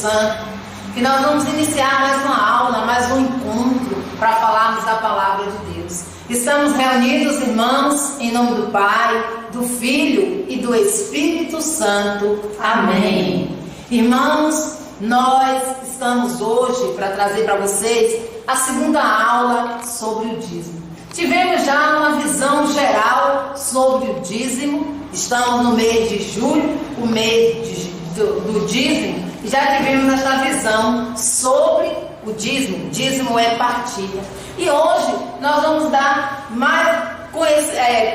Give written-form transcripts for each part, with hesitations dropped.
Santo, que nós vamos iniciar mais uma aula, mais um encontro para falarmos da palavra de Deus. Estamos reunidos, irmãos, em nome do Pai, do Filho e do Espírito Santo. Amém. Irmãos, nós estamos hoje para trazer para vocês a segunda aula sobre o dízimo. Tivemos já uma visão geral sobre o dízimo. Estamos no mês de julho, o mês do dízimo, e já tivemos esta visão sobre o dízimo. Dízimo é partilha. E hoje nós vamos dar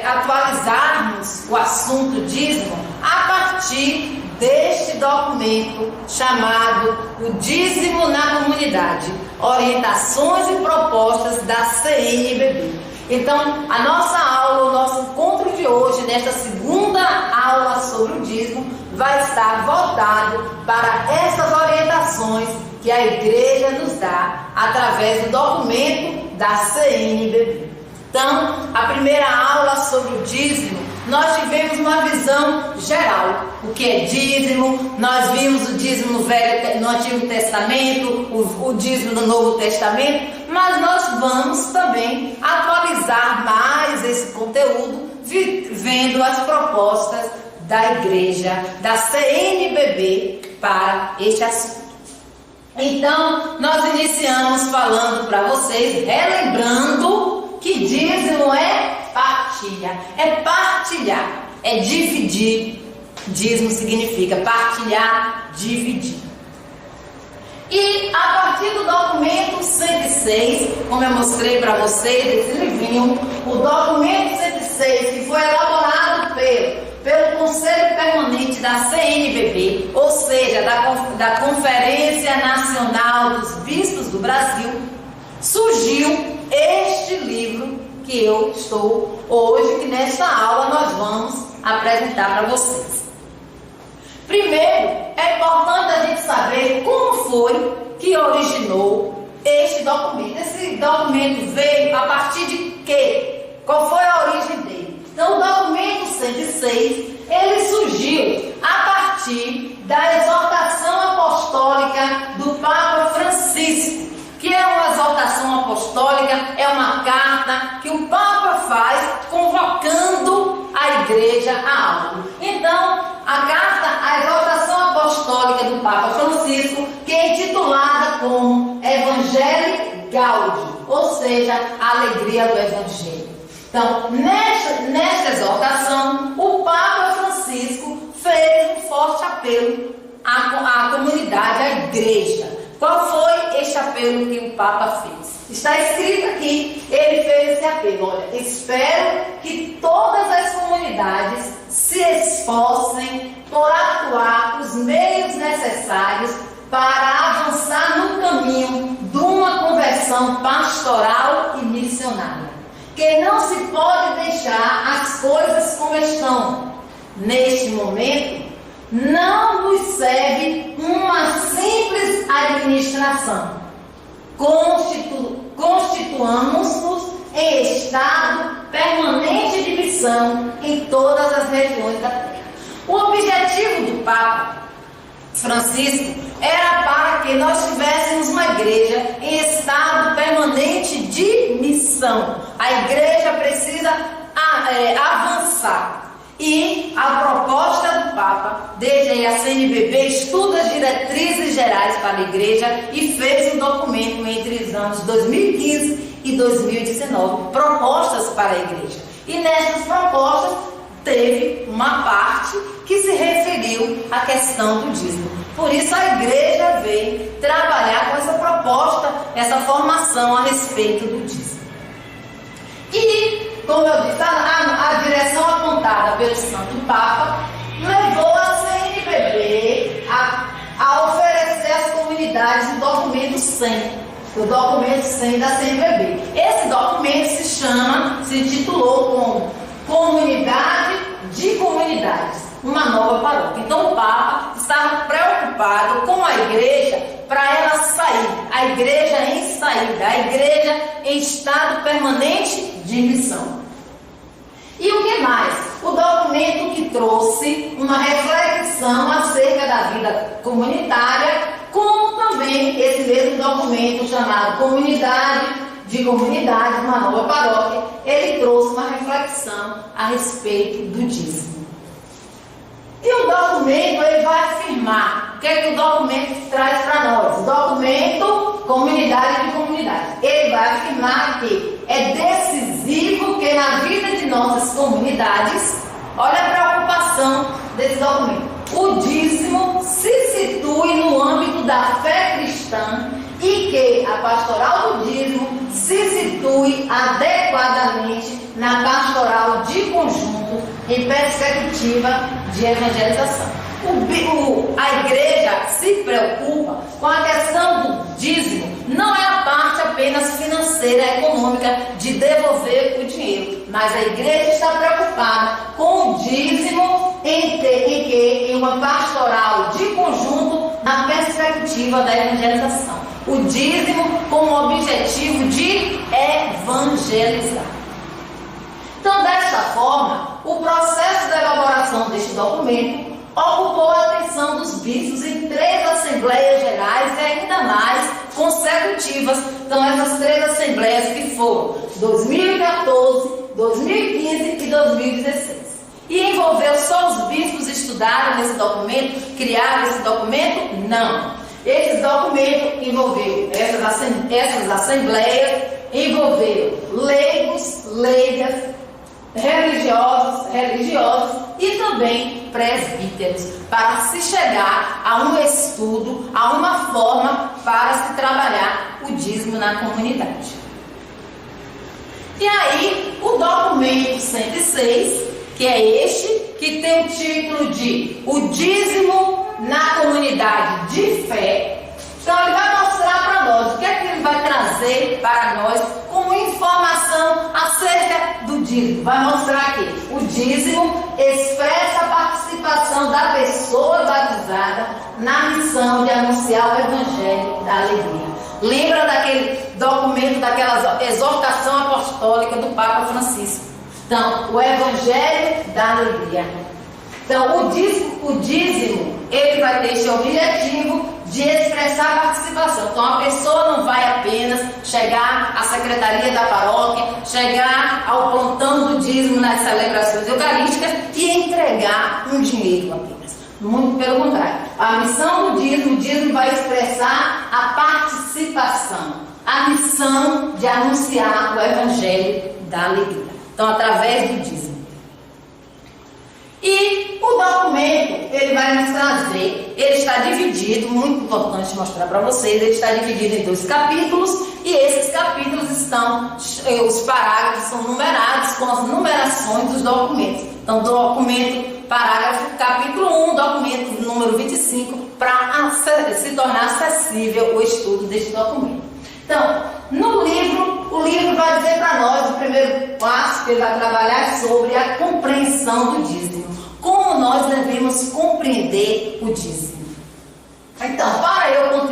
atualizarmos o assunto dízimo a partir deste documento chamado O Dízimo na Comunidade, Orientações e Propostas da CNBB. Então, a nossa aula, o nosso encontro de hoje, nesta segunda aula sobre o dízimo, vai estar voltado para essas orientações que a igreja nos dá através do documento da CNBB. Então, a primeira aula sobre o dízimo, nós tivemos uma visão geral. O que é dízimo? Nós vimos o dízimo no Antigo Testamento, o dízimo no Novo Testamento, mas nós vamos também atualizar mais esse conteúdo, vendo as propostas da igreja, da CNBB, para este assunto. Então, nós iniciamos falando para vocês, relembrando que dízimo é partilha, é partilhar, é dividir. Dízimo significa partilhar, dividir. E a partir do documento 106, como eu mostrei para vocês, esse livrinho, o documento 106, que foi elaborado pelo Conselho Permanente da CNBB, ou seja, da Conferência Nacional dos Bispos do Brasil, surgiu este livro que eu estou hoje, que nesta aula nós vamos apresentar para vocês. Primeiro, é importante a gente saber como foi que originou este documento. Esse documento veio a partir de quê? Qual foi a origem dele? Então, o documento 106, ele surgiu a partir da exortação apostólica do Papa Francisco, que é uma exortação apostólica, é uma carta que o Papa faz convocando a igreja a algo. Então, a exortação apostólica do Papa Francisco, que é intitulada como Evangelii Gaudium, ou seja, a alegria do Evangelho. Então, nesta exortação, o Papa Francisco fez um forte apelo à comunidade, à igreja. Qual foi este apelo que o Papa fez? Está escrito aqui, ele fez esse apelo. Olha, espero que todas as comunidades se esforcem por atuar os meios necessários para avançar no caminho de uma conversão pastoral e missionária. Que não se pode deixar as coisas como estão. Neste momento, não nos serve uma simples administração. Constituamos-nos em estado permanente de missão em todas as regiões da terra. O objetivo do Papa Francisco era para que nós tivéssemos uma igreja em estado permanente de missão. A igreja precisa avançar. E a proposta do Papa, desde a CNBB, estuda as diretrizes gerais para a igreja e fez um documento entre os anos 2015 e 2019, propostas para a igreja. E nessas propostas teve uma parte que se referiu à questão do dízimo. Por isso a igreja veio trabalhar com essa proposta, essa formação a respeito do dízimo. E, como eu disse, a direção apontada pelo Santo Papa levou a CNBB a oferecer às comunidades o documento 100, o documento 100 da CNBB. Esse documento se intitulou como Comunidade de Comunidades, uma nova paróquia. Então o Papa estava preocupado com a igreja para ela sair, a igreja em saída, a igreja em estado permanente de missão. E o que mais? O documento que trouxe uma reflexão acerca da vida comunitária como também esse mesmo documento chamado Comunidade de Comunidades, uma nova paróquia, ele trouxe uma reflexão a respeito do dízimo. E o documento, ele vai afirmar o que é que o documento traz para nós. O documento Comunidade de Comunidades, ele vai afirmar que é decisivo que na vida de nossas comunidades, olha a preocupação desse documento, o dízimo se situe no âmbito da fé cristã e que a pastoral do dízimo se situe adequadamente na pastoral de conjunto em perspectiva de evangelização. A igreja se preocupa com a questão do dízimo, não é a parte apenas financeira, econômica, de devolver o dinheiro, mas a igreja está preocupada com o dízimo em uma pastoral de conjunto na perspectiva da evangelização. O dízimo com o objetivo de evangelizar. Então, desta forma, o processo da elaboração deste documento ocupou a atenção dos bispos em 3 assembleias gerais e ainda mais consecutivas. Então, essas 3 assembleias que foram 2014, 2015 e 2016. E envolveu só os bispos estudaram nesse documento, criaram esse documento? Não. Esse documento envolveu essas assembleias, envolveu leigos, leigas, religiosos e também presbíteros, para se chegar a um estudo, a uma forma para se trabalhar o dízimo na comunidade. E aí, o documento 106, que é este, que tem o título de O Dízimo na Comunidade de Fé. Então, ele vai mostrar para nós o que é que ele vai trazer para nós como informação acerca do dízimo. Vai mostrar que o dízimo expressa a participação da pessoa batizada na missão de anunciar o Evangelho da alegria. Lembra daquele documento, daquela exortação apostólica do Papa Francisco? Então, o Evangelho da alegria. Então, o dízimo, ele vai ter esse objetivo de expressar a participação. Então, a pessoa não vai apenas chegar à secretaria da paróquia, chegar ao plantão do dízimo nas celebrações eucarísticas e entregar um dinheiro apenas. Muito pelo contrário. A missão do dízimo, o dízimo vai expressar a participação, a missão de anunciar o Evangelho da alegria. Então, através do dízimo. E o documento, ele vai nos trazer, ele está dividido, muito importante mostrar para vocês, ele está dividido em 2 capítulos, e esses capítulos estão, os parágrafos são numerados com as numerações dos documentos. Então, documento, parágrafo, capítulo 1, documento número 25, para se tornar acessível o estudo deste documento. Então, no livro, o livro vai dizer para nós, o primeiro passo que ele vai trabalhar é sobre a compreensão do dízimo. Como nós devemos compreender o dízimo. Então, para eu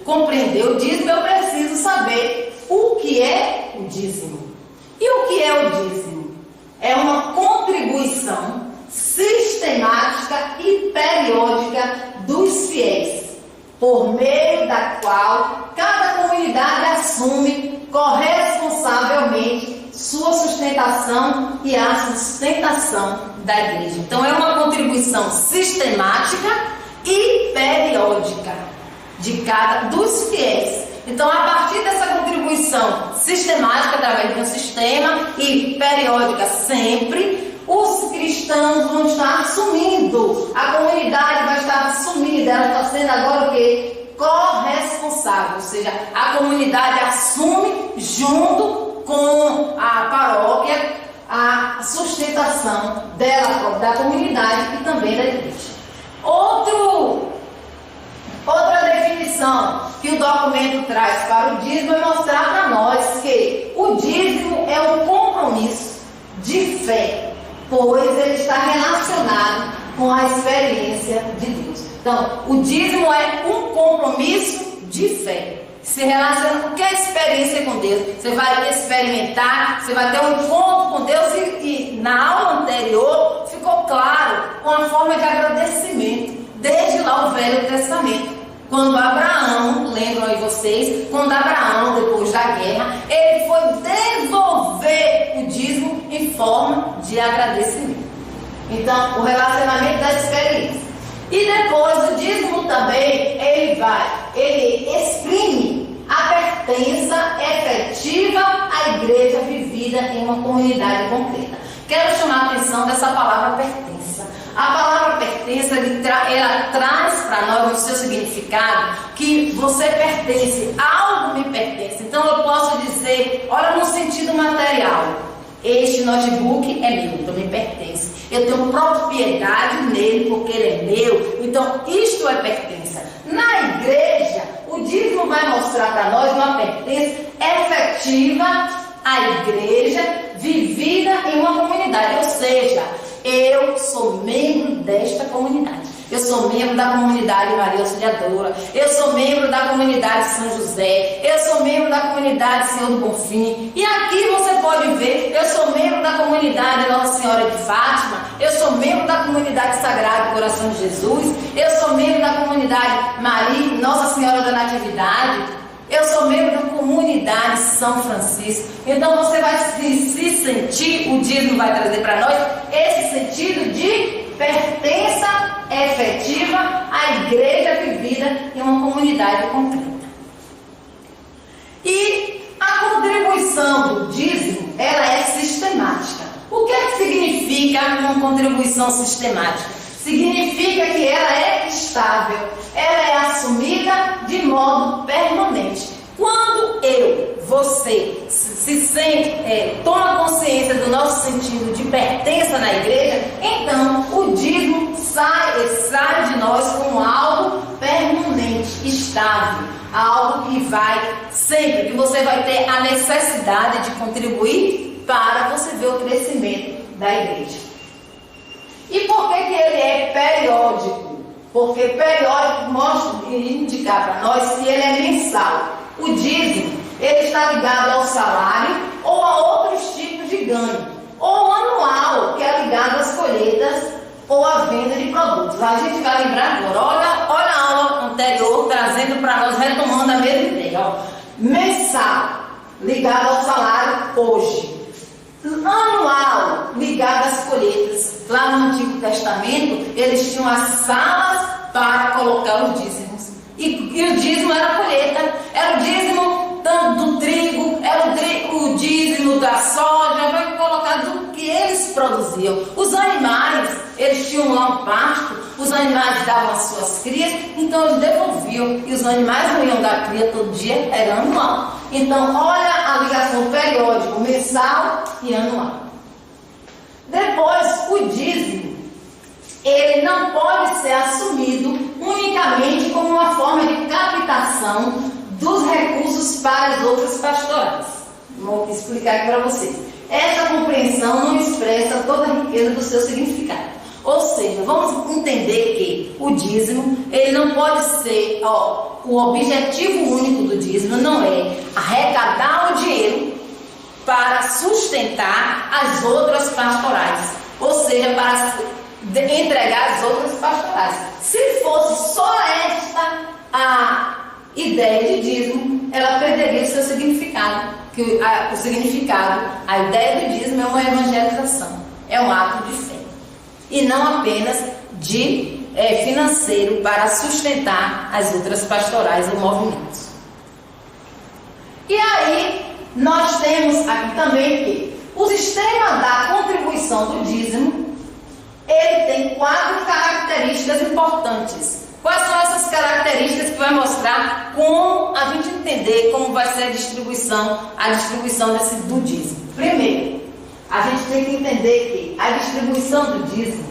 compreender o dízimo, eu preciso saber o que é o dízimo. E o que é o dízimo? É uma contribuição sistemática e periódica dos fiéis, por meio da qual cada comunidade assume corresponsavelmente sua sustentação e a sustentação da igreja. Então, é uma contribuição sistemática e periódica dos fiéis. Então, a partir dessa contribuição sistemática, através de um sistema, e periódica sempre, os cristãos vão estar assumindo, a comunidade vai estar assumida, ela está sendo agora o quê? Corresponsável, ou seja, a comunidade assume junto com a paróquia a sustentação dela, da comunidade e também da igreja. Outra definição que o documento traz para o dízimo é mostrar para nós que o dízimo é um compromisso de fé, pois ele está relacionado com a experiência de Deus. Então, o dízimo é um compromisso de fé. Se relaciona com a experiência com Deus. Você vai experimentar, você vai ter um encontro com Deus e na aula anterior ficou claro uma forma de agradecimento, desde lá o Velho Testamento. Quando Abraão, lembram aí vocês, quando Abraão, depois da guerra, ele foi devolver o dízimo em forma de agradecimento. Então, o relacionamento da experiência. E depois o dízimo também, ele exprime a pertença efetiva à igreja vivida em uma comunidade concreta. Quero chamar a atenção dessa palavra pertença. A palavra pertença, ela traz para nós o seu significado, que você pertence, algo me pertence. Então eu posso dizer, olha, no sentido material, este notebook é meu, então me pertence. Eu tenho propriedade nele porque ele é meu, então isto é pertença. Na igreja, o dízimo vai mostrar para nós uma pertença efetiva à igreja vivida em uma comunidade, ou seja, eu sou membro desta comunidade. Eu sou membro da comunidade Maria Auxiliadora. Eu sou membro da comunidade São José. Eu sou membro da comunidade Senhor do Bonfim. E aqui você pode ver, eu sou membro da comunidade Nossa Senhora de Fátima. Eu sou membro da comunidade Sagrado Coração de Jesus. Eu sou membro da comunidade Maria, Nossa Senhora da Natividade. Eu sou membro da comunidade São Francisco. Então você vai se sentir, o dízimo vai trazer para nós esse sentido de pertença efetiva à igreja vivida em uma comunidade concreta. E a contribuição do dízimo, ela é sistemática. O que é que significa uma contribuição sistemática? Significa que ela é estável, ela é assumida de modo permanente. Quando você se sente, toma consciência do nosso sentido de pertença na igreja, então o dízimo sai de nós como algo permanente, estável, algo que vai sempre, que você vai ter a necessidade de contribuir para você ver o crescimento da igreja. E por que ele é periódico? Porque periódico mostra e indicar para nós que ele é mensal. O dízimo, ele está ligado ao salário ou a outros tipos de ganho. Ou anual, que é ligado às colheitas ou à venda de produtos. A gente vai lembrar agora, olha a aula anterior, trazendo para nós, retomando a mesma ideia. Ó. Mensal, ligado ao salário hoje. Anual, ligado às colheitas. Lá no Antigo Testamento, eles tinham as salas para colocar os dízimos. E o dízimo era a colheita, era o dízimo tanto do trigo, era o dízimo da soja, foi colocado do que eles produziam. Os animais, eles tinham lá um pasto, os animais davam as suas crias, então eles devolviam. E os animais não iam dar cria todo dia, era anual. Então, olha a ligação periódica, mensal e anual. Depois, o dízimo, ele não pode ser assumido unicamente como uma forma de captação dos recursos para as outras pastorais. Vou explicar aqui para vocês. Essa compreensão não expressa toda a riqueza do seu significado. Ou seja, vamos entender que o dízimo, ele não pode ser, o objetivo único do dízimo não é arrecadar o dinheiro para sustentar as outras pastorais, ou seja, para entregar as outras pastorais. Se fosse só esta a ideia de dízimo, ela perderia o seu significado. O significado, a ideia do dízimo é uma evangelização, é um ato de fé, e não apenas de financeiro para sustentar as outras pastorais ou movimentos. E aí, nós temos aqui também que o sistema da contribuição do dízimo, ele tem 4 características importantes. Quais são essas características que vai mostrar como a gente entender como vai ser a distribuição do dízimo? Primeiro, a gente tem que entender que a distribuição do dízimo,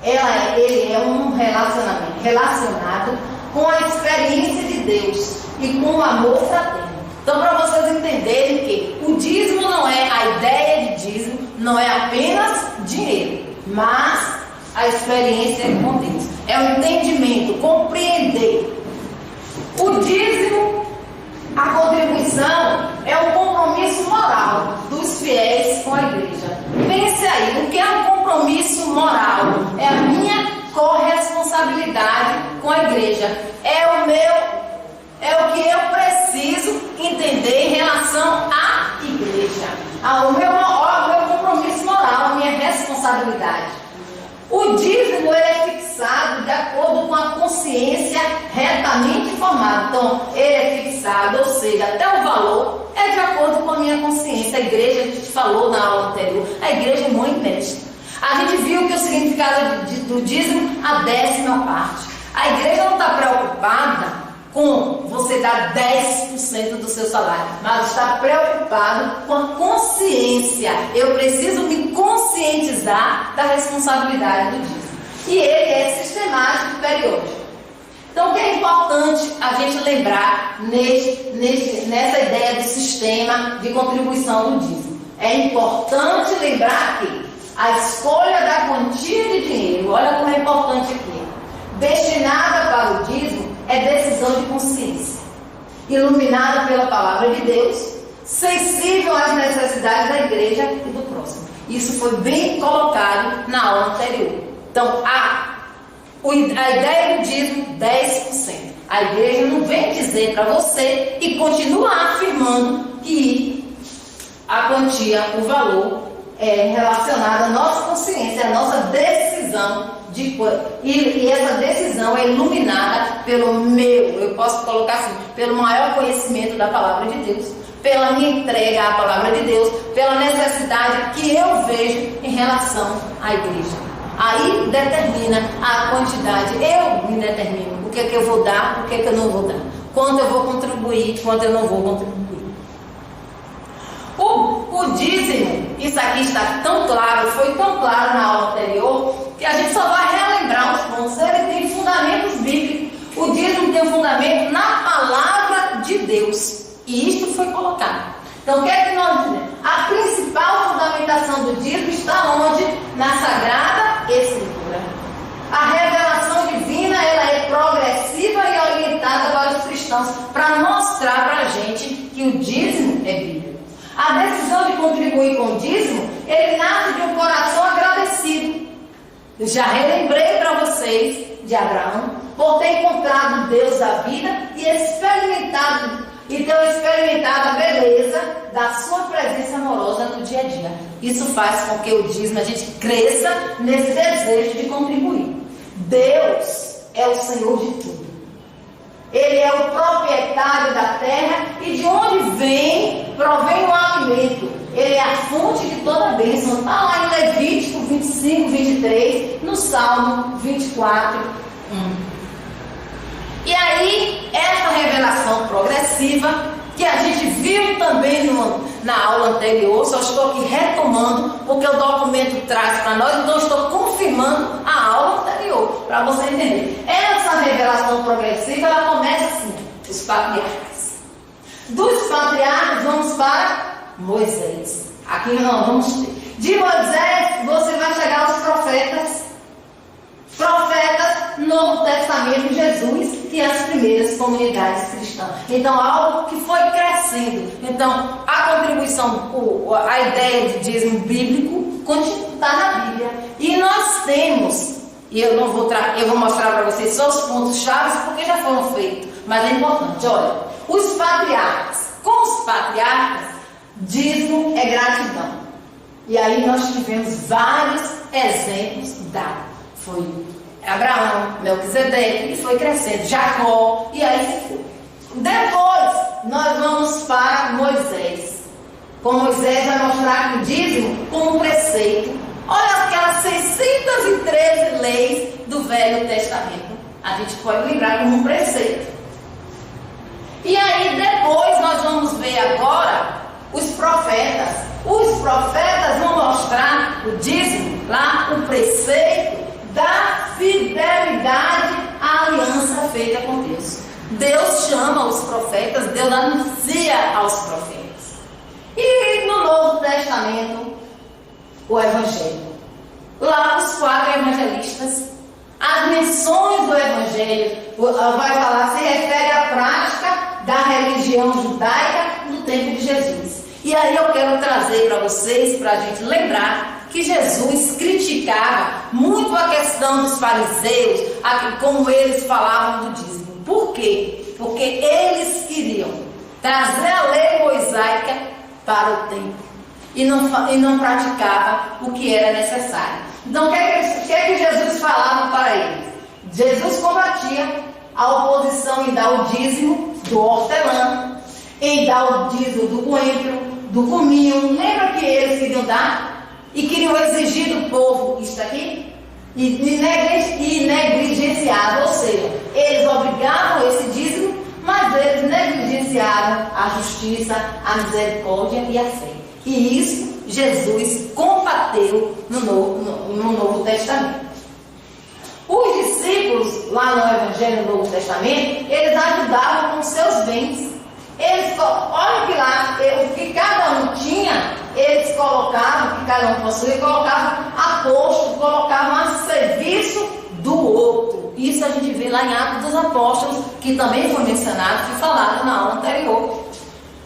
ele é um relacionamento relacionado com a experiência de Deus e com o amor fraterno. Então, para vocês entenderem que o dízimo não é a ideia de dízimo, não é apenas dinheiro, mas a experiência com Deus. É o entendimento, compreender. O dízimo, a contribuição, é um compromisso moral dos fiéis com a igreja. Pense aí, o que é um compromisso moral? É a minha corresponsabilidade com a igreja. É é o que eu preciso entender em relação à igreja, ao meu compromisso moral, a minha responsabilidade. O dízimo é fixado de acordo com a consciência retamente informada. Então, ele é fixado, ou seja, até o valor é de acordo com a minha consciência. A igreja, a gente falou na aula anterior, a igreja é mãe e mestre. A gente viu que o significado do dízimo, a 10ª parte. A igreja não está preocupada com você dar 10% do seu salário, mas está preocupado com a consciência. Eu preciso me conscientizar da responsabilidade do dízimo. E ele é sistemático e periódico. Então, o que é importante a gente lembrar nessa ideia do sistema de contribuição do dízimo? É importante lembrar que a escolha da quantia de dinheiro, olha como é importante aqui, destinada para o dízimo, é decisão de consciência, iluminada pela palavra de Deus, sensível às necessidades da igreja e do próximo. Isso foi bem colocado na aula anterior. Então, a ideia do dízimo, 10%. A igreja não vem dizer para você e continua afirmando que a quantia, o valor, é relacionado à nossa consciência, à nossa decisão. E essa decisão é iluminada eu posso colocar assim, pelo maior conhecimento da palavra de Deus, pela minha entrega à palavra de Deus, pela necessidade que eu vejo em relação à igreja. Aí determina a quantidade, eu me determino o que é que eu vou dar, o que é que eu não vou dar, quanto eu vou contribuir, quanto eu não vou contribuir. O dízimo, isso aqui está tão claro, foi tão claro na aula anterior, que a gente só vai relembrar os pontos. Ele tem fundamentos bíblicos. O dízimo tem um fundamento na palavra de Deus. E isto foi colocado. Então, o que é que nós dizemos? A principal fundamentação do dízimo está onde? Na Sagrada Escritura. A revelação divina, ela é progressiva e orientada para os cristãos, para mostrar para a gente que o dízimo é bíblico. A decisão de contribuir com o dízimo, ele nasce de um coração agradecido. Eu já relembrei para vocês de Abraão, por ter encontrado Deus da vida e ter experimentado a beleza da sua presença amorosa no dia a dia. Isso faz com que o dízimo, a gente cresça nesse desejo de contribuir. Deus é o Senhor de tudo. Ele é o proprietário da terra e de onde provém o alimento. Ele é a fonte de toda a bênção. Está lá em Levítico 25, 23, no Salmo 24, 1. E aí, essa revelação progressiva, que a gente viu também na aula anterior, só estou aqui retomando, porque o documento traz para nós, então estou confirmando a aula anterior, para você entender. Essa revelação progressiva, ela começa assim, os patriarcas. Dos patriarcas, vamos para Moisés. Aqui nós vamos ter. De Moisés, você vai chegar aos profetas, Novo Testamento, Jesus e as primeiras comunidades cristãs. Então, algo que foi crescendo. Então, a contribuição, a ideia de dízimo bíblico está na Bíblia. E nós temos, e eu vou mostrar para vocês só os pontos chaves, porque já foram feitos, mas é importante. Olha, os patriarcas, com os patriarcas, dízimo é gratidão. E aí nós tivemos vários exemplos dados. Foi Abraão, Melquisedeque, e foi crescendo, Jacó, e aí se foi. Depois, nós vamos para Moisés. Com Moisés vai mostrar que o dízimo como um preceito. Olha aquelas 613 leis do Velho Testamento. A gente pode lembrar como um preceito. E aí depois nós vamos ver agora os profetas. Os profetas vão mostrar o dízimo, lá o preceito da fidelidade à aliança feita com Deus. Deus chama os profetas, Deus anuncia aos profetas. E no Novo Testamento, o Evangelho. Lá os 4 evangelistas, as menções do Evangelho, vai falar, se refere à prática da religião judaica no tempo de Jesus. E aí eu quero trazer para vocês, para a gente lembrar, que Jesus criticava muito a questão dos fariseus, como eles falavam do dízimo. Por quê? Porque eles queriam trazer a lei mosaica para o templo e não praticava o que era necessário. Então, o que é que Jesus falava para eles? Jesus combatia a oposição em dar o dízimo do hortelã, em dar o dízimo do coentro, do cominho. Lembra que eles queriam dar? E queriam exigir do povo isso aqui? E negligenciavam, ou seja, eles obrigavam esse dízimo, mas eles negligenciavam a justiça, a misericórdia e a fé. E isso Jesus combateu no Novo Testamento. Os discípulos, lá no Evangelho do Novo Testamento, eles ajudavam com seus bens. Olha que lá, o que cada um tinha, eles colocavam, o que cada um possuía, colocavam a posto, colocavam a serviço do outro. Isso a gente vê lá em Atos dos Apóstolos, que também foi mencionado, foi falado na aula anterior.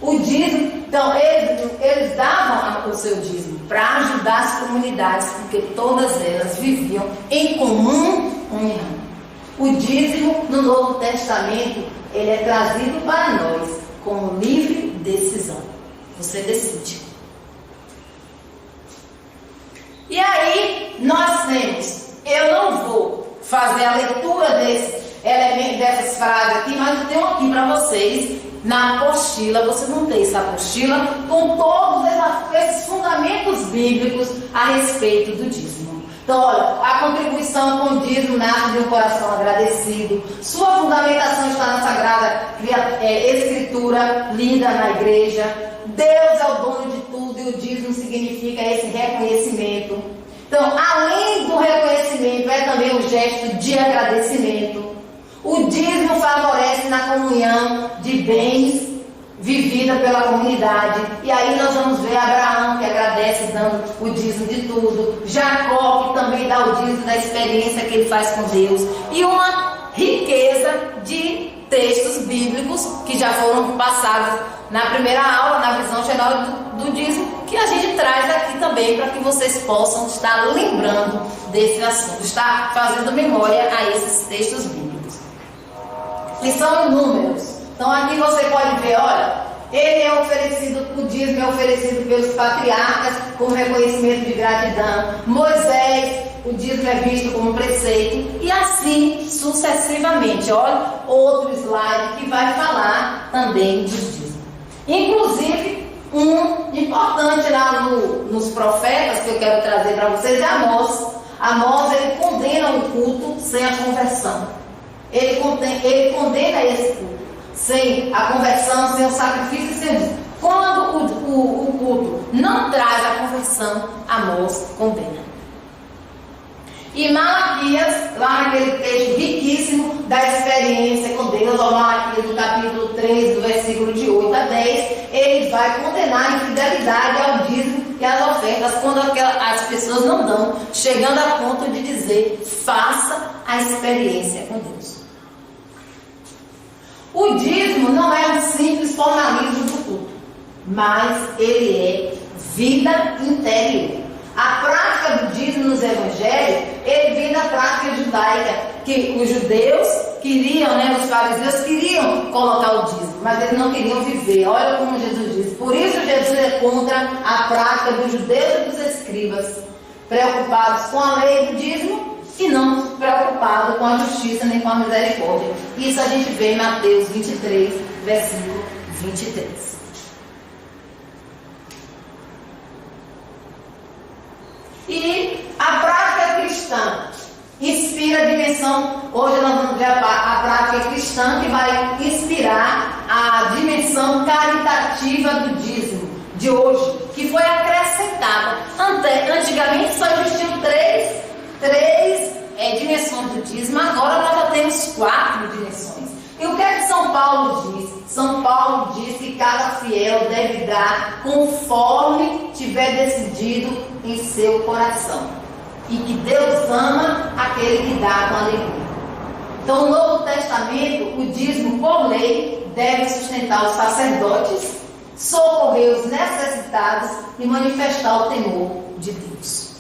O dízimo, então, eles davam o seu dízimo para ajudar as comunidades, porque todas elas viviam em comum união. O dízimo no Novo Testamento, ele é trazido para nós como livre decisão. Você decide. E aí, nós temos, eu não vou fazer a leitura dessas frases aqui, mas eu tenho aqui para vocês, na apostila, você não tem essa apostila, com todos esses fundamentos bíblicos a respeito do dízimo. Então, olha, a contribuição com o dízimo nasce de um coração agradecido. Sua fundamentação está na Sagrada Escritura, lida na igreja. Deus é o dono de tudo e o dízimo significa esse reconhecimento. Então, além do reconhecimento, é também um gesto de agradecimento. O dízimo favorece na comunhão de bens vivida pela comunidade. E aí nós vamos ver Abraão, que agradece dando o dízimo de tudo. Jacó, que também dá o dízimo da experiência que ele faz com Deus. E uma riqueza de textos bíblicos que já foram passados na primeira aula, na visão geral do dízimo, que a gente traz aqui também para que vocês possam estar lembrando desse assunto, estar fazendo memória a esses textos bíblicos. E são inúmeros. Então aqui você pode ver, olha, ele é oferecido, o dízimo é oferecido pelos patriarcas como reconhecimento de gratidão. Moisés, o dízimo é visto como preceito. E assim sucessivamente. Olha, outro slide que vai falar também de dízimo. Inclusive, um importante lá nos profetas que eu quero trazer para vocês é Amós. Amós, ele condena o culto sem a conversão. Ele condena esse culto sem a conversão, sem o sacrifício, sem o... Quando o culto não traz a conversão, Amós condena. E Malaquias, lá naquele texto riquíssimo da experiência com Deus, ou Malaquias do capítulo 3, do versículo de 8 a 10, ele vai condenar a infidelidade ao dízimo e às ofertas quando as pessoas não dão, chegando a ponto de dizer, faça a experiência com Deus. O dízimo não é um simples formalismo do culto, mas ele é vida interior. A prática do dízimo nos evangelhos, ele vem da prática judaica, que os judeus queriam, os fariseus queriam colocar o dízimo, mas eles não queriam viver. Olha como Jesus diz. Por isso Jesus é contra a prática dos judeus e dos escribas, preocupados com a lei do dízimo e não preocupado com a justiça nem com a misericórdia. Isso a gente vê em Mateus 23, versículo 23. E a prática cristã inspira a dimensão, hoje nós vamos ver a prática cristã que vai inspirar a dimensão caritativa do dízimo de hoje, que foi acrescentada. Antigamente só existiam três dimensões do dízimo, agora nós já temos 4 dimensões. E o que é que São Paulo diz? São Paulo diz que cada fiel deve dar conforme tiver decidido em seu coração. E que Deus ama aquele que dá com alegria. Então, no Novo Testamento, o dízimo, por lei, deve sustentar os sacerdotes, socorrer os necessitados e manifestar o temor de Deus.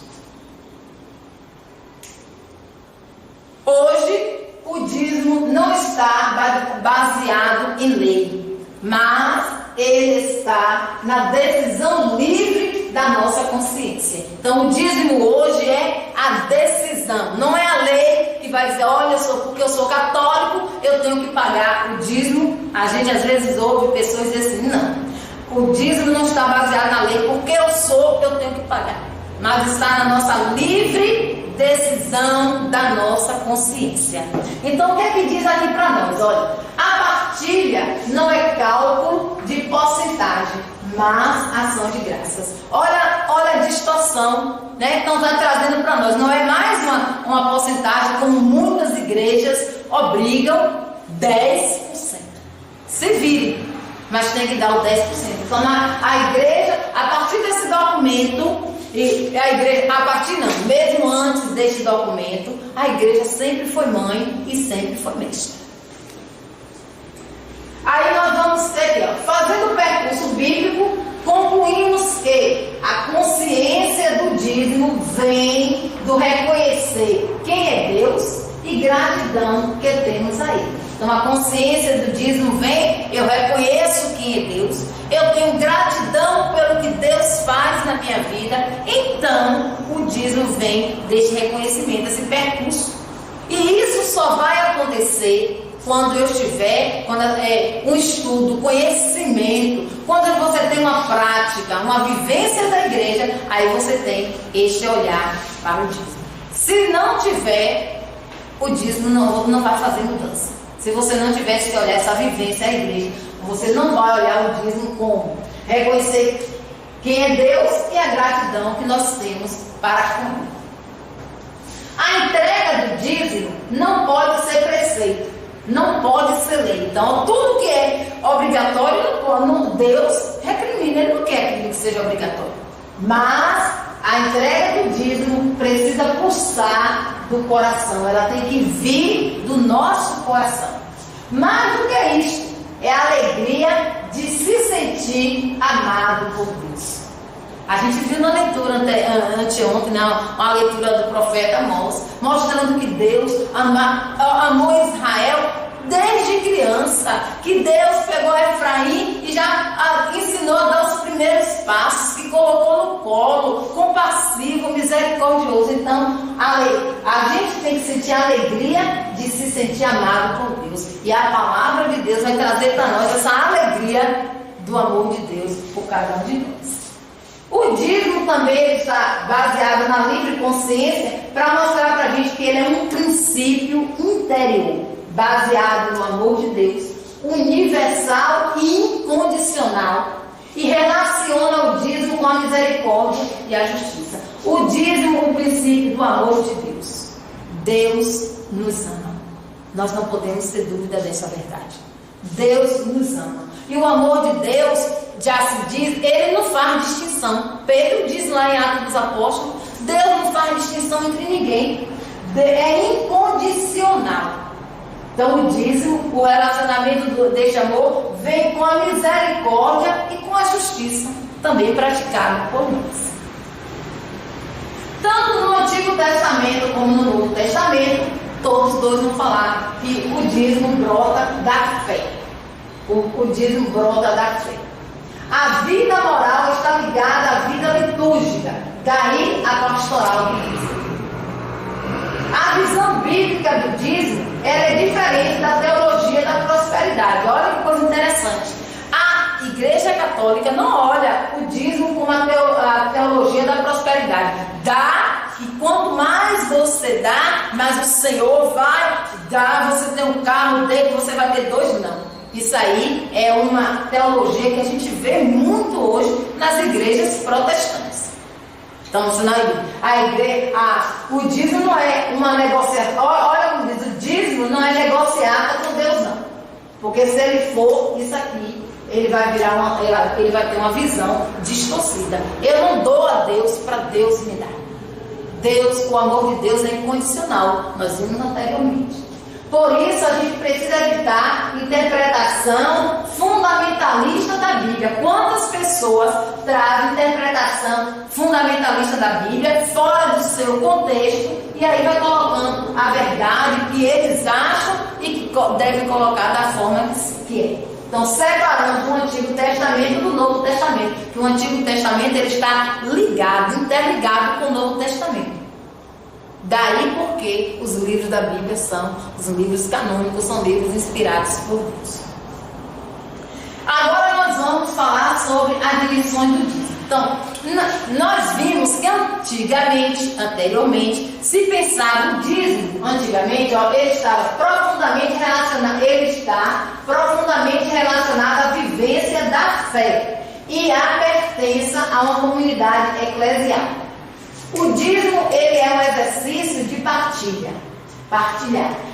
Hoje, o dízimo não está baseado em lei, mas ele está na decisão livre da nossa consciência. Então o dízimo hoje é a decisão, não é a lei que vai dizer, olha, porque eu sou católico, eu tenho que pagar o dízimo. A gente às vezes ouve pessoas dizendo assim, não. O dízimo não está baseado na lei, porque eu tenho que pagar. Mas está na nossa livre decisão da nossa consciência. Então, o que é que diz aqui para nós? Olha, a partilha não é cálculo de porcentagem, mas ação de graças. Olha a distorção, né? Então, está trazendo para nós. Não é mais uma porcentagem como muitas igrejas obrigam 10%. Se vire. Mas tem que dar o 10%. Então a igreja, a partir desse documento, e a igreja, a partir não, mesmo antes deste documento, a igreja sempre foi mãe e sempre foi mestra. Aí nós vamos ter aqui, ó, fazendo o percurso bíblico, concluímos que a consciência do dízimo vem do reconhecer quem é Deus e gratidão que temos a Ele. Então a consciência do dízimo vem, eu reconheço quem é Deus, eu tenho gratidão pelo que Deus faz na minha vida, então o dízimo vem deste reconhecimento, desse percurso. E isso só vai acontecer quando eu tiver um estudo, conhecimento, quando você tem uma prática, uma vivência da igreja, aí você tem este olhar para o dízimo. Se não tiver, o dízimo não vai fazer mudança. Se você não tiver esse olhar, essa vivência da igreja, você não vai olhar o dízimo como reconhecer quem é Deus e a gratidão que nós temos para com Ele. A entrega do dízimo não pode ser preceito, não pode ser lei. Então, tudo que é obrigatório, Deus recrimina, Ele não quer que seja obrigatório. Mas a entrega do dízimo precisa pulsar do coração, ela tem que vir do nosso coração. Mais do que isso, é a alegria de se sentir amado por Deus. A gente viu na leitura anteontem, uma leitura do profeta Amós, mostrando que Deus amou Israel desde criança, que Deus pegou Efraim e já ensinou a dar os primeiros passos, que colocou no colo, compassivo, misericordioso. Então, a gente tem que sentir a alegria de se sentir amado por Deus. E a palavra de Deus vai trazer para nós essa alegria do amor de Deus por cada um de nós. O dízimo também está baseado na livre consciência para mostrar para a gente que ele é um princípio interior, baseado no amor de Deus, universal e incondicional, e relaciona o dízimo com a misericórdia e a justiça. O dízimo é o princípio do amor de Deus. Deus nos ama. Nós não podemos ter dúvida dessa verdade. Deus nos ama. E o amor de Deus, já se diz, ele não faz distinção. Pedro diz lá em Atos dos Apóstolos, Deus não faz distinção entre ninguém. É incondicional. Então o dízimo, o relacionamento deste amor, vem com a misericórdia e com a justiça, também praticado por nós. Tanto no Antigo Testamento como no Novo Testamento, todos os dois vão falar que o dízimo brota da fé. O dízimo brota da fé. A vida moral está ligada à vida litúrgica, daí a pastoral do dízimo. A visão bíblica do dízimo é diferente da teologia da prosperidade. Olha que coisa interessante. A Igreja Católica não olha o dízimo como a teologia da prosperidade. Dá, e quanto mais você dá, mais o Senhor vai dar. Você tem um carro dele, você vai ter dois, não. Isso aí é uma teologia que a gente vê muito hoje nas igrejas protestantes. Então, o dízimo não é uma negociação. Olha como diz, o dízimo não é negociata com Deus, não. Porque se ele for isso aqui, ele vai ter uma visão distorcida. Eu não dou a Deus para Deus me dar. O amor de Deus é incondicional. Nós vimos anteriormente. Por isso a gente precisa evitar interpretação fundamental fundamentalista da Bíblia. Quantas pessoas trazem interpretação fundamentalista da Bíblia fora do seu contexto e aí vai colocando a verdade que eles acham e que devem colocar da forma que é. Então, separando o Antigo Testamento do Novo Testamento, que o Antigo Testamento ele está ligado, interligado com o Novo Testamento. Daí porque os livros da Bíblia são os livros canônicos, são livros inspirados por Deus. Agora nós vamos falar sobre as dimensões do dízimo. Então, nós vimos que anteriormente, se pensava o dízimo, antigamente, ele está profundamente relacionado à vivência da fé e à pertença a uma comunidade eclesial. O dízimo, ele é um exercício de partilhar,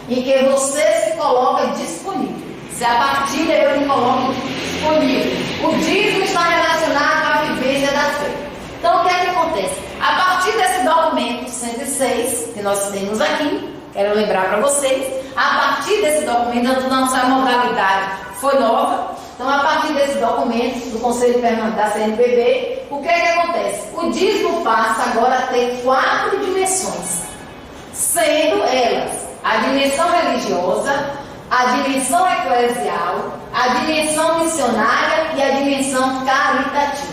em que você se coloca disponível. Se a partilha eu me coloco disponível. O dízimo está relacionado à vivência da fé. Então, o que é que acontece? A partir desse documento 106, que nós temos aqui, quero lembrar para vocês, a partir desse documento, a nossa modalidade foi nova. Então, a partir desse documento do Conselho Permanente da CNBB, o que é que acontece? O dízimo passa agora a ter 4 dimensões, sendo elas a dimensão religiosa, a dimensão eclesial, a dimensão missionária e a dimensão caritativa.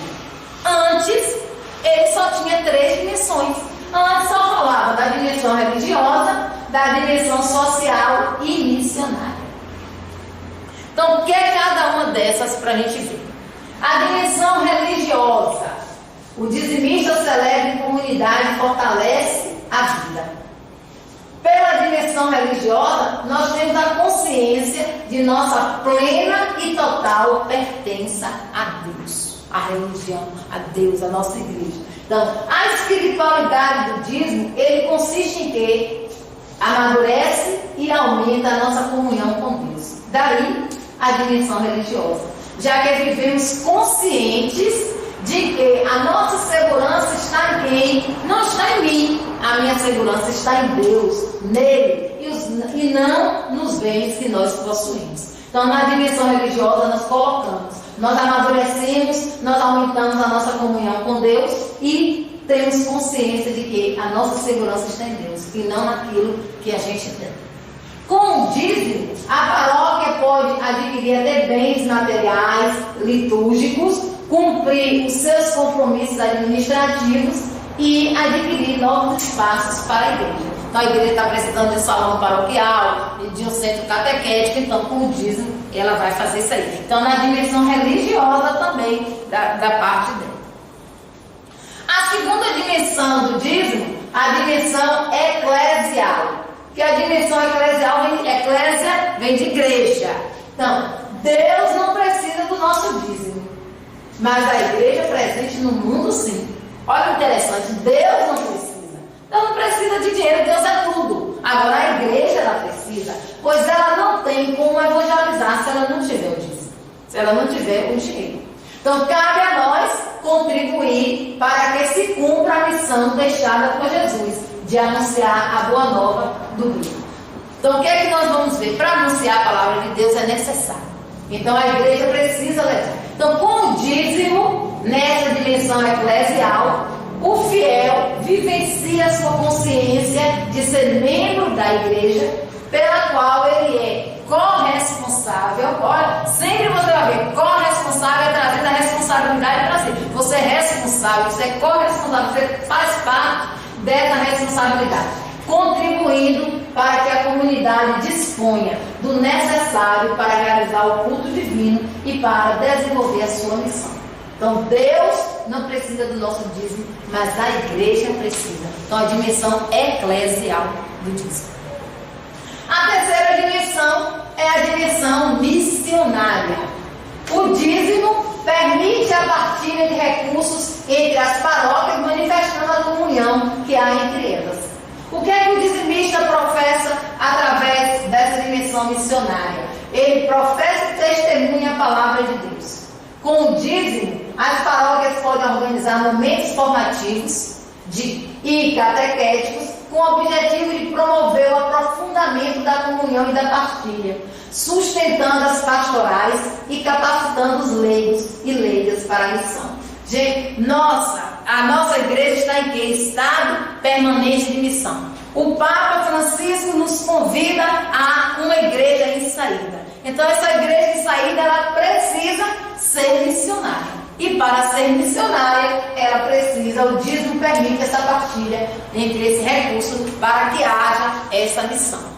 Antes, ele só tinha 3 dimensões. Antes só falava da dimensão religiosa, da dimensão social e missionária. Então, o que é cada uma dessas para a gente ver? A dimensão religiosa. O dizimista celebra em comunidade e fortalece a vida. Pela dimensão religiosa, nós temos a consciência de nossa plena e total pertença a Deus, a religião, a Deus, a nossa igreja. Então, a espiritualidade do dízimo, ele consiste em que amadurece e aumenta a nossa comunhão com Deus. Daí, a dimensão religiosa, já que vivemos conscientes de que a nossa segurança está em quem? Não está em mim. A minha segurança está em Deus, nele, e não nos bens que nós possuímos. Então, na dimensão religiosa, nós colocamos, nós amadurecemos, nós aumentamos a nossa comunhão com Deus e temos consciência de que a nossa segurança está em Deus e não naquilo que a gente tem. Com o dízimo, a paróquia pode adquirir até bens materiais, litúrgicos, cumprir os seus compromissos administrativos e adquirir novos espaços para a igreja. Então, a igreja está precisando de um salão paroquial, de um centro catequético, então, com o dízimo, ela vai fazer isso aí. Então, na dimensão religiosa também, da parte dela. A segunda dimensão do dízimo, a dimensão eclesial. Que a dimensão eclesial, eclésia vem de igreja. Então, Deus não precisa do nosso dízimo, mas a igreja presente no mundo sim. Olha o interessante, Deus não precisa. Deus não precisa de dinheiro, Deus é tudo. Agora a igreja ela precisa, pois ela não tem como evangelizar se ela não tiver o dízimo, se ela não tiver o dinheiro. Então cabe a nós contribuir para que se cumpra a missão deixada por Jesus, de anunciar a boa nova do reino. Então o que é que nós vamos ver? Para anunciar a palavra de Deus é necessário. Então a igreja precisa levar. Então com o dízimo, nessa dimensão eclesial, o fiel vivencia a sua consciência de ser membro da igreja, pela qual ele é corresponsável. Olha, sempre você vai ver, corresponsável é trazendo a responsabilidade para si. Você é responsável, você é corresponsável, você faz parte dessa responsabilidade, contribuindo para que a comunidade disponha do necessário para realizar o culto divino e para desenvolver a sua missão. Então Deus não precisa do nosso dízimo, mas a igreja precisa. Então a dimensão eclesial do dízimo. A terceira dimensão é a dimensão missionária. O dízimo permite a partilha de recursos entre as paróquias, manifestando a comunhão que há entre elas. O que é que o dizimista professa através dessa dimensão missionária? Ele professa e testemunha a palavra de Deus. Com o dízimo, as paróquias podem organizar momentos formativos e catequéticos com o objetivo de promover o aprofundamento da comunhão e da partilha. sustentando as pastorais e capacitando os leigos e leigas para a missão. Gente, a nossa igreja está em que? Estado permanente de missão. O Papa Francisco nos convida a uma igreja em saída. Então essa igreja em saída, ela precisa ser missionária. E para ser missionária, ela precisa, o dízimo permite essa partilha entre esse recurso para que haja essa missão.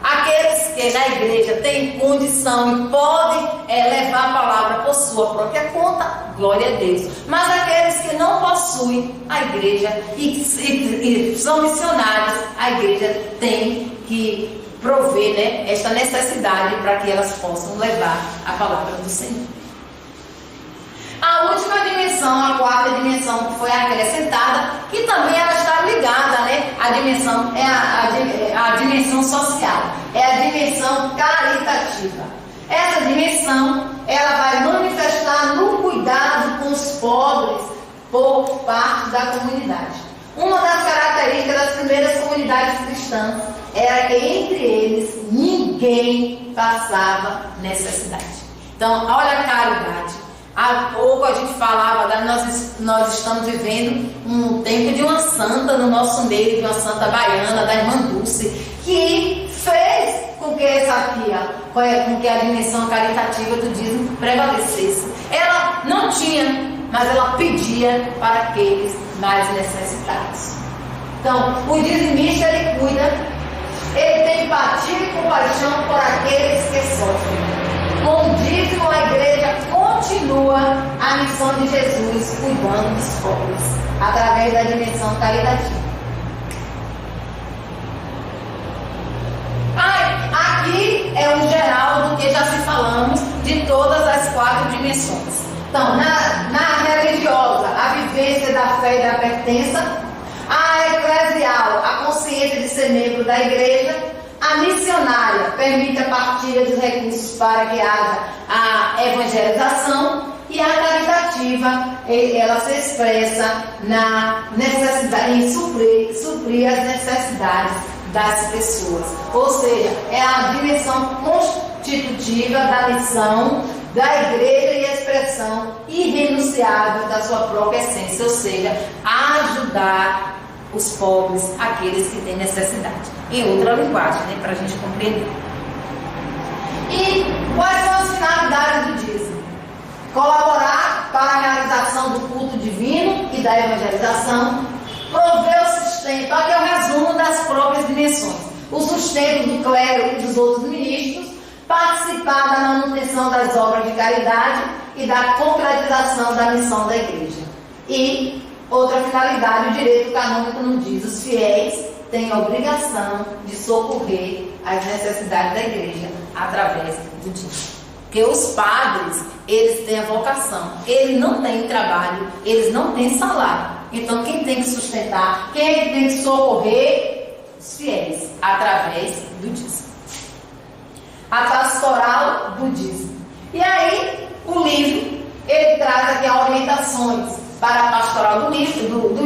Aqueles que na igreja têm condição e podem levar a palavra por sua própria conta, glória a Deus. Mas aqueles que não possuem a igreja e são missionários, a igreja tem que prover, né, esta necessidade para que elas possam levar a palavra do Senhor. A última dimensão, a quarta dimensão que foi acrescentada, que também ela está ligada, né? A dimensão é a dimensão social, é a dimensão caritativa. Essa dimensão, ela vai manifestar no cuidado com os pobres por parte da comunidade. Uma das características das primeiras comunidades cristãs era que entre eles ninguém passava necessidade. Então, olha a caridade. Há pouco a gente falava, nós estamos vivendo um tempo de uma santa no nosso meio, de uma santa baiana, da irmã Dulce, que fez com que a dimensão caritativa do dízimo prevalecesse. Ela não tinha, mas ela pedia para aqueles mais necessitados. Então, o dizimista, ele cuida, ele tem empatia e compaixão por aqueles que sofrem. Com o dízimo, a igreja continua a missão de Jesus, cuidando dos pobres, através da dimensão caritativa. Aqui é um geral do que já se falamos de todas as quatro dimensões. Então, na religiosa, a vivência da fé e da pertença; a eclesial, a consciência de ser membro da igreja; a missionária permite a partilha dos recursos para que haja a evangelização; e a caritativa, ela se expressa na necessidade em suprir as necessidades das pessoas. Ou seja, é a dimensão constitutiva da missão da igreja e a expressão irrenunciável da sua própria essência, ou seja, ajudar os pobres, aqueles que têm necessidade. Em outra linguagem, né, para a gente compreender. E quais são as finalidades do dízimo? Colaborar para a realização do culto divino e da evangelização; prover o sustento, aqui é o resumo das próprias dimensões, o sustento do clero e dos outros ministros; participar da manutenção das obras de caridade e da concretização da missão da igreja. E outra finalidade, o direito canônico nos diz: os fiéis têm a obrigação de socorrer as necessidades da igreja através do dízimo. Porque os padres, eles têm a vocação, eles não têm trabalho, eles não têm salário. Então, quem tem que sustentar, quem é que tem que socorrer? Os fiéis, através do dízimo. A pastoral do dízimo. E aí, o livro, ele traz aqui orientações para a pastoral do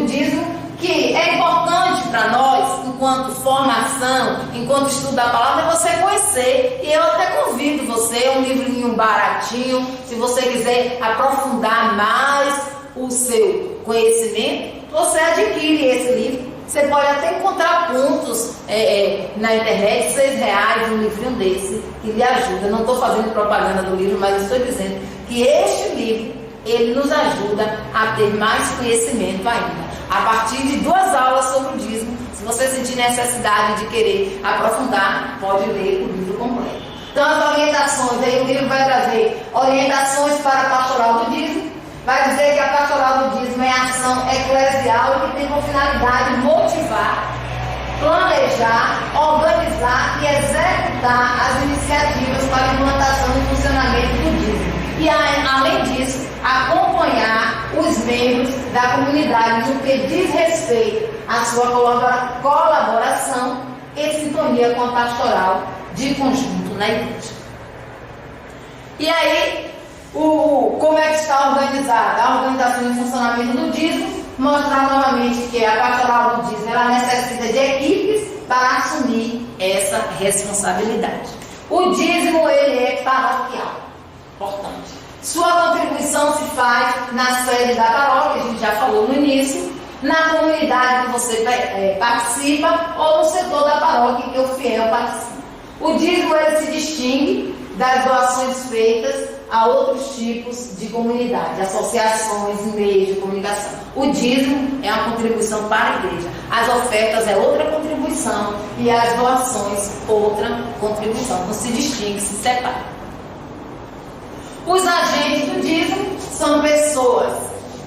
dízimo, que é importante para nós, enquanto formação, enquanto estudo da palavra, é você conhecer. E eu até convido você, é um livrinho baratinho, se você quiser aprofundar mais o seu conhecimento, você adquire esse livro. Você pode até encontrar pontos na internet, R$6, um livrinho desse, que lhe ajuda. Não estou fazendo propaganda do livro, mas estou dizendo que este livro, ele nos ajuda a ter mais conhecimento ainda. A partir de 2 aulas sobre o dízimo, se você sentir necessidade de querer aprofundar, pode ler o livro completo. Então, as orientações, aí o livro vai trazer orientações para a pastoral do dízimo, vai dizer que a pastoral do dízimo é a ação eclesial e que tem como finalidade motivar, planejar, organizar e executar as iniciativas para a implantação e funcionamento do dízimo. E, além disso, acompanhar os membros da comunidade no que diz respeito à sua colaboração e sintonia com a pastoral de conjunto na igreja. E aí, como é que está organizada a organização e funcionamento do dízimo? Mostrar novamente que a pastoral do dízimo, ela necessita de equipes para assumir essa responsabilidade. O dízimo, ele é paroquial. Importante. Sua contribuição se faz na sede da paróquia, a gente já falou no início, na comunidade que você participa ou no setor da paróquia que o fiel participa. O dízimo, ele se distingue das doações feitas a outros tipos de comunidade, associações, meios de comunicação. O dízimo é uma contribuição para a igreja, as ofertas é outra contribuição e as doações outra contribuição. Não se distingue, se separa. Os agentes do dízimo são pessoas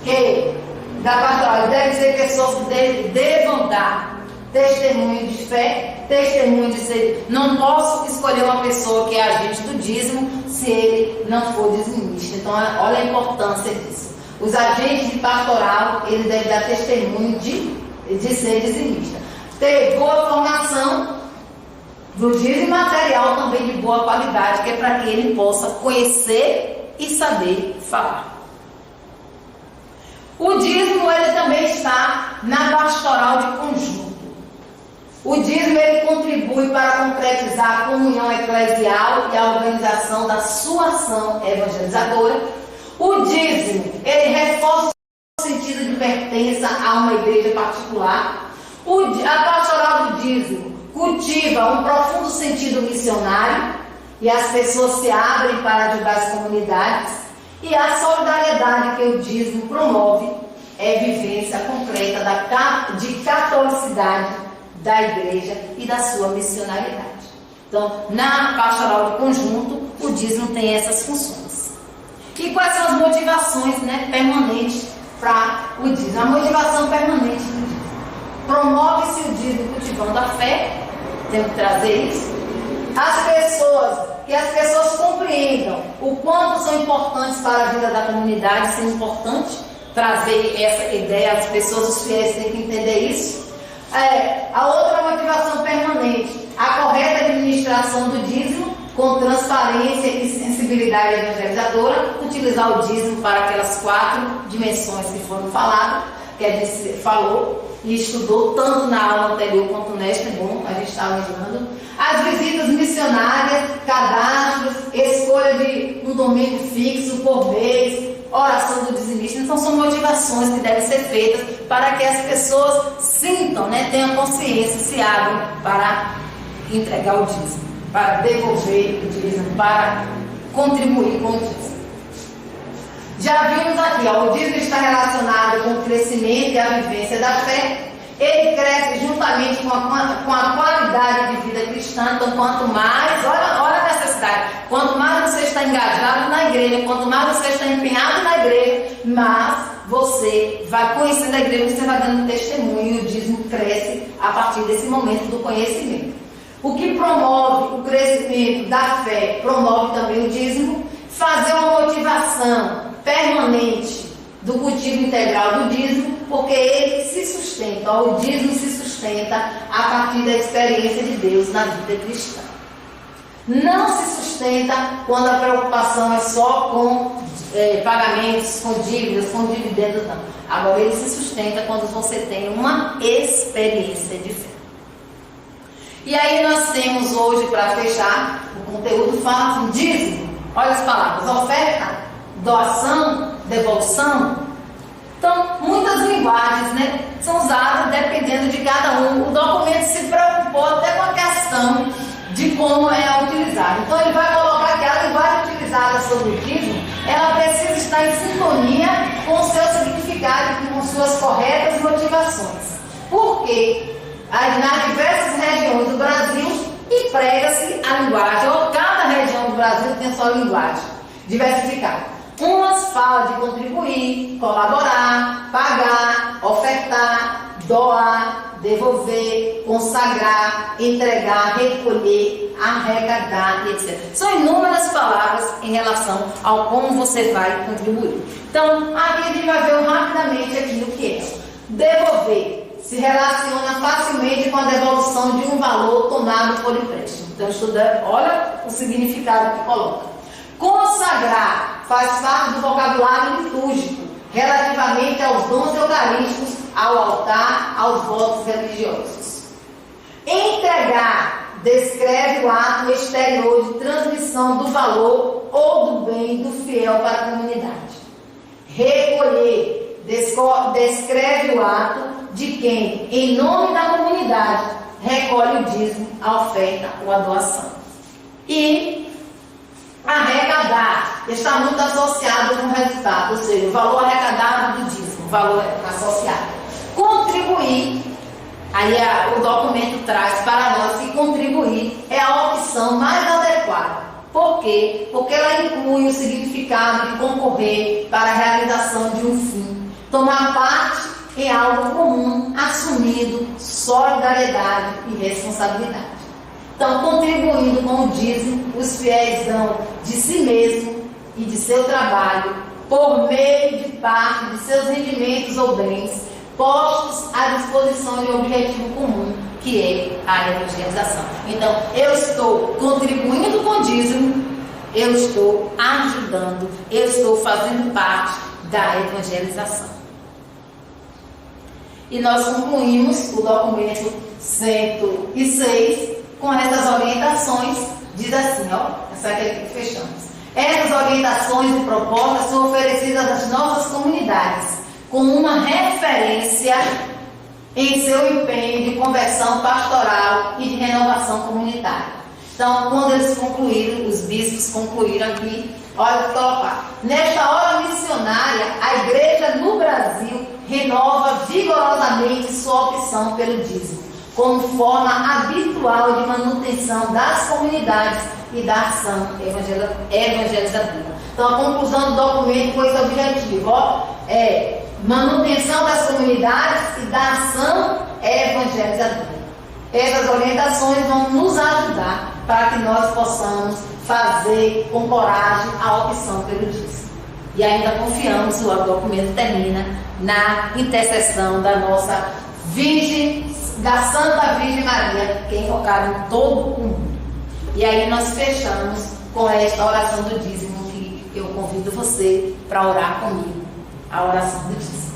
que, da pastoral, devem ser pessoas que devam dar testemunho de fé, testemunho de ser. Não posso escolher uma pessoa que é agente do dízimo se ele não for dizimista. Então, olha a importância disso. Os agentes de pastoral, eles devem dar testemunho de ser dizimista. Ter boa formação do dízimo material também de boa qualidade, que é para que ele possa conhecer e saber falar. O dízimo, ele também está na pastoral de conjunto. O dízimo, ele contribui para concretizar a comunhão eclesial e a organização da sua ação evangelizadora. O dízimo, ele reforça o sentido de pertença a uma igreja particular. A pastoral do dízimo cultiva um profundo sentido missionário e as pessoas se abrem para ajudar as comunidades. E a solidariedade que o dízimo promove é vivência concreta de catolicidade da igreja e da sua missionariedade. Então, na pastoral de conjunto, o dízimo tem essas funções. E quais são as motivações, permanentes para o dízimo? A motivação permanente do dízimo. Promove-se o dízimo cultivando a fé, temos que trazer isso. Que as pessoas compreendam o quanto são importantes para a vida da comunidade, isso é importante trazer essa ideia, as pessoas, os fiéis têm que entender isso. A outra motivação permanente, a correta administração do dízimo com transparência e sensibilidade evangelizadora, utilizar o dízimo para aquelas 4 dimensões que foram faladas, que a gente falou e estudou tanto na aula anterior quanto nesta, bom, a gente está lembrando. As visitas missionárias, cadastros, escolha de um domingo fixo por mês, oração do dizimista. Então são motivações que devem ser feitas para que as pessoas sintam, tenham consciência, se abram para entregar o dízimo, para devolver o dízimo, para contribuir com o dízimo. Já vimos aqui, o dízimo está relacionado com o crescimento e a vivência da fé. Ele cresce juntamente com a qualidade de vida cristã. Então, quanto mais, olha a necessidade, quanto mais você está engajado na igreja, quanto mais você está empenhado na igreja, mais você vai conhecendo a igreja, você vai dando testemunho e o dízimo cresce a partir desse momento do conhecimento. O que promove o crescimento da fé, promove também o dízimo, fazer uma motivação permanente do cultivo integral do dízimo, porque ele se sustenta, o dízimo se sustenta a partir da experiência de Deus na vida cristã. Não se sustenta quando a preocupação é só com pagamentos, com dívidas, com dividendos, não. Agora ele se sustenta quando você tem uma experiência de fé. E aí nós temos hoje, para fechar, o conteúdo fala assim, dízimo, olha as palavras, oferta, doação, devolução. Então, muitas linguagens são usadas dependendo de cada um. O documento se preocupou até com a questão de como é utilizado. Então, ele vai colocar que a linguagem utilizada sobre o dízimo, ela precisa estar em sintonia com o seu significado e com suas corretas motivações. Porque nas diversas regiões do Brasil emprega-se a linguagem, ou cada região do Brasil tem sua linguagem diversificada. Umas falam de contribuir, colaborar, pagar, ofertar, doar, devolver, consagrar, entregar, recolher, arrecadar, etc. São inúmeras palavras em relação ao como você vai contribuir. Então, aqui a gente vai ver rapidamente aqui o que é. Devolver se relaciona facilmente com a devolução de um valor tomado por empréstimo. Então, olha o significado que coloca. Consagrar faz parte do vocabulário litúrgico relativamente aos dons eucarísticos, ao altar, aos votos religiosos. Entregar descreve o ato exterior de transmissão do valor ou do bem do fiel para a comunidade. Recolher descreve o ato de quem, em nome da comunidade, recolhe o dízimo, a oferta ou a doação. E arrecadar está muito associado com o resultado, ou seja, o valor arrecadado do dízimo, o valor associado. Contribuir, aí o documento traz para nós que contribuir é a opção mais adequada. Por quê? Porque ela inclui o significado de concorrer para a realização de um fim, tomar parte em algo comum, assumindo solidariedade e responsabilidade. Então, contribuindo com o dízimo, os fiéis dão de si mesmo e de seu trabalho, por meio de parte de seus rendimentos ou bens, postos à disposição de um objetivo comum, que é a evangelização. Então, eu estou contribuindo com o dízimo, eu estou ajudando, eu estou fazendo parte da evangelização. E nós concluímos o documento 106 com essas orientações. Diz assim, essa aqui que fechamos. Essas orientações e propostas são oferecidas às nossas comunidades como uma referência em seu empenho de conversão pastoral e de renovação comunitária. Então, quando eles concluíram, os bispos concluíram aqui, olha o que colocar. Nesta hora missionária, a igreja no Brasil renova vigorosamente sua opção pelo dízimo, como forma habitual de manutenção das comunidades e da ação evangelizadora. Então, a conclusão do documento foi esse objetivo, manutenção das comunidades e da ação evangelizadora. Essas orientações vão nos ajudar para que nós possamos fazer com coragem a opção pelo dízimo. E ainda confiamos, o documento termina na intercessão da nossa Virgem, da Santa Virgem Maria, que é invocada em todo o mundo. E aí nós fechamos com esta oração do dízimo, que eu convido você para orar comigo, a oração do dízimo.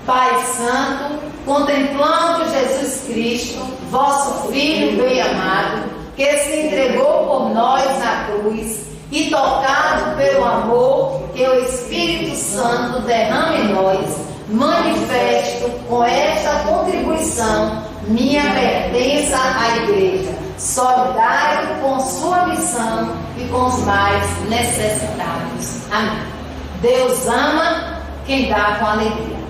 Pai Santo, contemplando Jesus Cristo, vosso Filho bem-amado, que se entregou por nós na cruz, e tocado pelo amor que o Espírito Santo derrama em nós, manifesto com esta contribuição minha pertença à Igreja, solidário com sua missão e com os mais necessitados. Amém. Deus ama quem dá com alegria.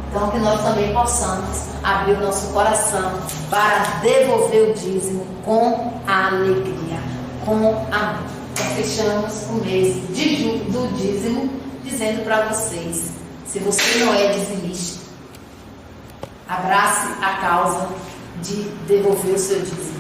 Então, que nós também possamos abrir o nosso coração para devolver o dízimo com alegria, com amor. Então, fechamos o mês do dízimo dizendo para vocês: se você não é dizimista, abrace a causa de devolver o seu dízimo,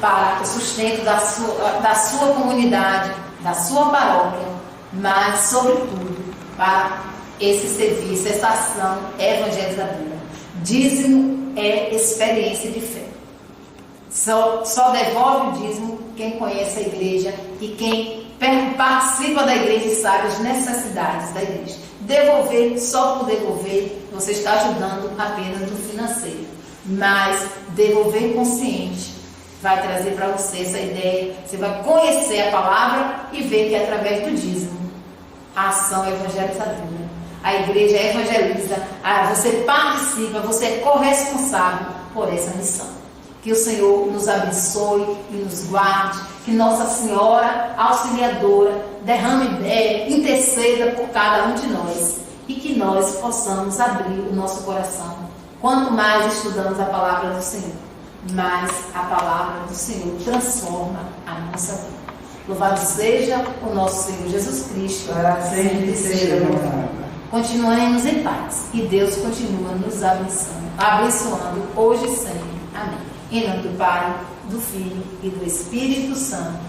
para o sustento da sua comunidade, da sua paróquia, mas, sobretudo, para esse serviço, essa ação evangelizadora. Dízimo é experiência de fé. Só devolve o dízimo quem conhece a igreja e quem participa da igreja e sabe as necessidades da igreja. Devolver, só por devolver, você está ajudando apenas no financeiro. Mas devolver consciente vai trazer para você essa ideia. Você vai conhecer a palavra e ver que é através do dízimo a ação evangelizadora. A igreja evangeliza, você participa, você é corresponsável por essa missão. Que o Senhor nos abençoe e nos guarde, que Nossa Senhora Auxiliadora derrame interceda por cada um de nós e que nós possamos abrir o nosso coração. Quanto mais estudamos a palavra do Senhor, mais a palavra do Senhor transforma a nossa vida. Louvado seja o nosso Senhor Jesus Cristo, para sempre seja louvado. Continuemos em paz e Deus continua nos abençoando hoje e sempre. Amém. Em nome do Pai, do Filho e do Espírito Santo.